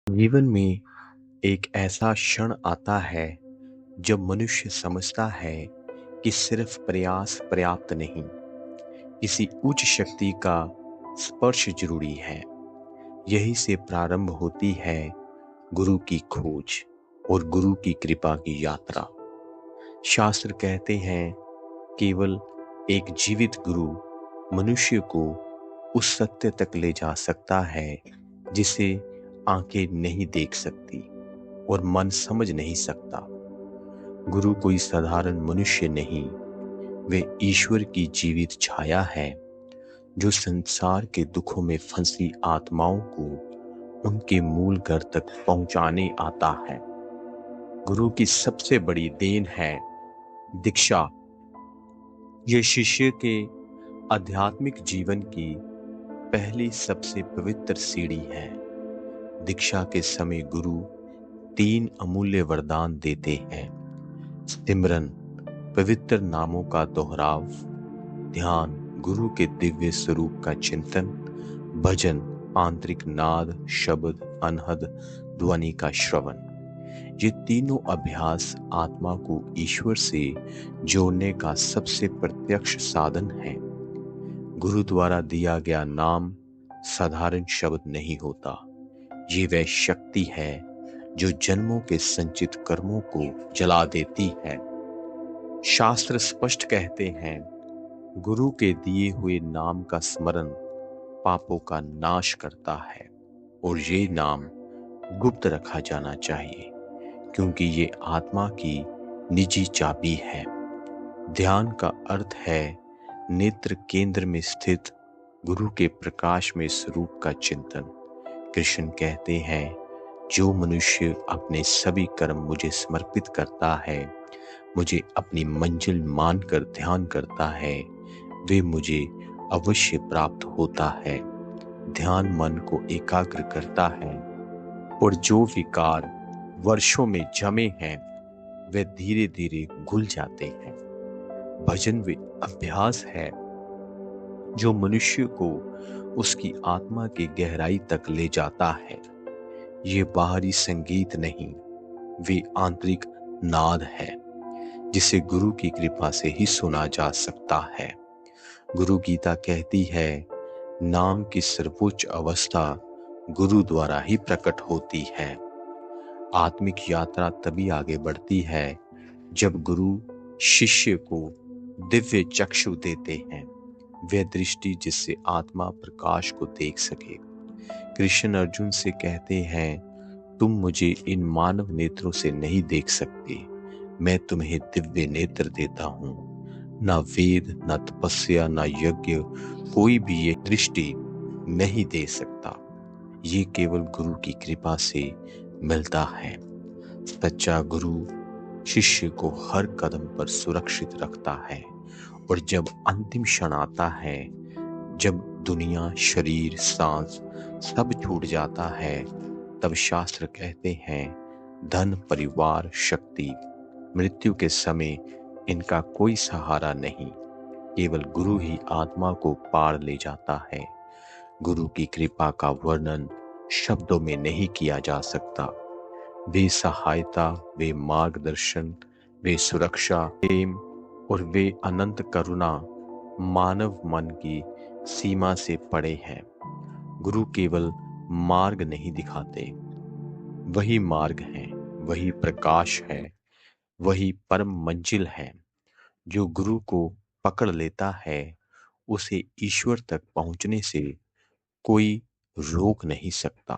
जीवन में एक ऐसा क्षण आता है जब मनुष्य समझता है कि सिर्फ प्रयास पर्याप्त नहीं, किसी उच्च शक्ति का स्पर्श जरूरी है। यही से प्रारंभ होती है गुरु की खोज और गुरु की कृपा की यात्रा। शास्त्र कहते हैं केवल एक जीवित गुरु मनुष्य को उस सत्य तक ले जा सकता है जिसे आंखें नहीं देख सकती और मन समझ नहीं सकता। गुरु कोई साधारण मनुष्य नहीं, वे ईश्वर की जीवित छाया है जो संसार के दुखों में फंसी आत्माओं को उनके मूल घर तक पहुंचाने आता है। गुरु की सबसे बड़ी देन है दीक्षा। यह शिष्य के आध्यात्मिक जीवन की पहली सबसे पवित्र सीढ़ी है। दीक्षा के समय गुरु 3 अमूल्य वरदान देते हैं: सिमरन, पवित्र नामों का दोहराव; ध्यान, गुरु के दिव्य स्वरूप का चिंतन; भजन, आंतरिक नाद, शब्द, अनहद ध्वनि का श्रवण। ये तीनों अभ्यास आत्मा को ईश्वर से जोड़ने का सबसे प्रत्यक्ष साधन है। गुरु द्वारा दिया गया नाम साधारण शब्द नहीं होता, ये वह शक्ति है जो जन्मों के संचित कर्मों को जला देती है। शास्त्र स्पष्ट कहते हैं, गुरु के दिए हुए नाम का स्मरण पापों का नाश करता है और ये नाम गुप्त रखा जाना चाहिए क्योंकि ये आत्मा की निजी चाबी है। ध्यान का अर्थ है नेत्र केंद्र में स्थित गुरु के प्रकाश में स्वरूप का चिंतन। कृष्ण कहते हैं, जो मनुष्य अपने सभी कर्म मुझे समर्पित करता है, मुझे अपनी मंजिल मानकर ध्यान करता है, वे मुझे अवश्य प्राप्त होता है। ध्यान मन को एकाग्र करता है और जो विकार वर्षों में जमे हैं वे धीरे धीरे घुल जाते हैं। भजन वे अभ्यास है जो मनुष्य को उसकी आत्मा की गहराई तक ले जाता है। ये बाहरी संगीत नहीं, वे आंतरिक नाद है जिसे गुरु की कृपा से ही सुना जा सकता है। गुरु गीता कहती है, नाम की सर्वोच्च अवस्था गुरु द्वारा ही प्रकट होती है। आत्मिक यात्रा तभी आगे बढ़ती है जब गुरु शिष्य को दिव्य चक्षु देते हैं, वह दृष्टि जिससे आत्मा प्रकाश को देख सके। कृष्ण अर्जुन से कहते हैं, तुम मुझे इन मानव नेत्रों से नहीं देख सकते, मैं तुम्हें दिव्य नेत्र देता हूं। ना वेद, ना तपस्या, ना यज्ञ, कोई भी ये दृष्टि नहीं दे सकता। ये केवल गुरु की कृपा से मिलता है। सच्चा गुरु शिष्य को हर कदम पर सुरक्षित रखता है और जब अंतिम क्षण आता है, जब दुनिया, शरीर, सांस सब छूट जाता है, तब शास्त्र कहते हैं, धन, परिवार, शक्ति, मृत्यु के समय इनका कोई सहारा नहीं, केवल गुरु ही आत्मा को पार ले जाता है। गुरु की कृपा का वर्णन शब्दों में नहीं किया जा सकता। वे सहायता, वे मार्गदर्शन, वे सुरक्षा, प्रेम और वे अनंत करुणा मानव मन की सीमा से परे हैं। गुरु केवल मार्ग नहीं दिखाते, वही मार्ग है, वही प्रकाश है, वही परम मंजिल है। जो गुरु को पकड़ लेता है, उसे ईश्वर तक पहुंचने से कोई रोक नहीं सकता।